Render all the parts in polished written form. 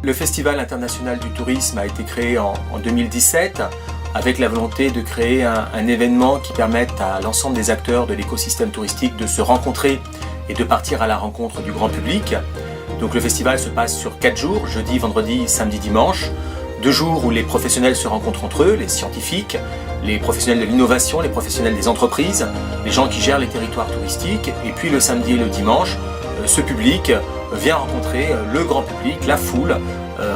Le Festival international du tourisme a été créé en 2017 avec la volonté de créer un événement qui permette à l'ensemble des acteurs de l'écosystème touristique de se rencontrer et de partir à la rencontre du grand public. Donc le festival se passe sur 4 jours, jeudi, vendredi, samedi, dimanche. 2 jours où les professionnels se rencontrent entre eux, les scientifiques, les professionnels de l'innovation, les professionnels des entreprises, les gens qui gèrent les territoires touristiques. Et puis le samedi et le dimanche, ce public vient rencontrer le grand public, la foule,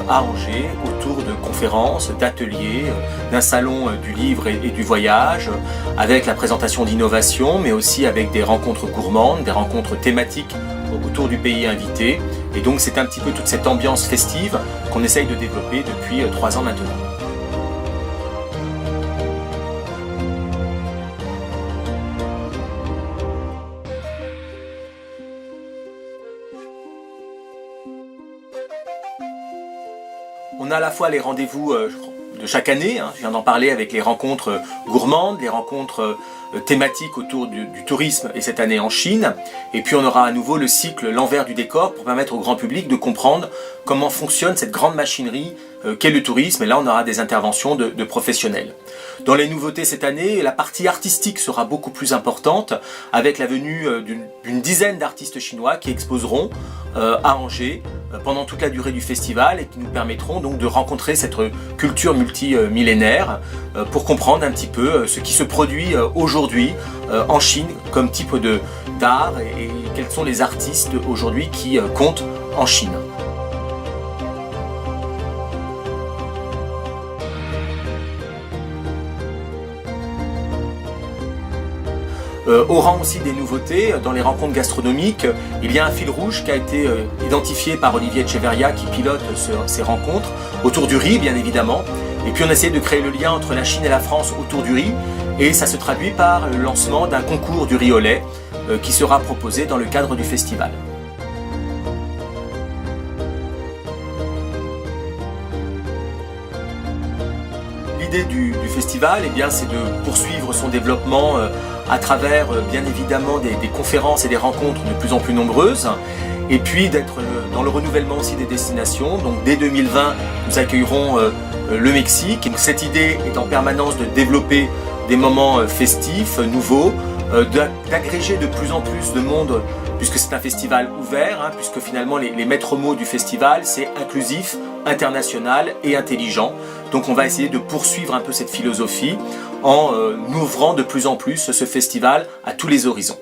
à Angers, autour de conférences, d'ateliers, d'un salon du livre et du voyage, avec la présentation d'innovations, mais aussi avec des rencontres gourmandes, des rencontres thématiques autour du pays invité. Et donc c'est un petit peu toute cette ambiance festive qu'on essaye de développer depuis 3 ans maintenant. On a à la fois les rendez-vous de chaque année, je viens d'en parler, avec les rencontres gourmandes, les rencontres thématiques autour du tourisme, et cette année en Chine. Et puis on aura à nouveau le cycle L'envers du décor pour permettre au grand public de comprendre comment fonctionne cette grande machinerie qu'est le tourisme. Et là on aura des interventions de professionnels. Dans les nouveautés cette année, la partie artistique sera beaucoup plus importante, avec la venue d'une dizaine d'artistes chinois qui exposeront à Angers pendant toute la durée du festival et qui nous permettront donc de rencontrer cette culture multimillénaire pour comprendre un petit peu ce qui se produit aujourd'hui en Chine comme type d'art et quels sont les artistes aujourd'hui qui comptent en Chine. Au rang aussi des nouveautés, dans les rencontres gastronomiques, il y a un fil rouge qui a été identifié par Olivier Echeverria qui pilote ces rencontres, autour du riz bien évidemment. Et puis on essaie de créer le lien entre la Chine et la France autour du riz, et ça se traduit par le lancement d'un concours du riz au lait qui sera proposé dans le cadre du festival. L'idée du festival, c'est de poursuivre son développement à travers bien évidemment des conférences et des rencontres de plus en plus nombreuses, et puis d'être dans le renouvellement aussi des destinations. Donc dès 2020, nous accueillerons le Mexique. Et cette idée est en permanence de développer des moments festifs, nouveaux, d'agréger de plus en plus de monde, puisque c'est un festival ouvert, puisque finalement les maîtres mots du festival, c'est inclusif, international et intelligent. Donc on va essayer de poursuivre un peu cette philosophie en ouvrant de plus en plus ce festival à tous les horizons.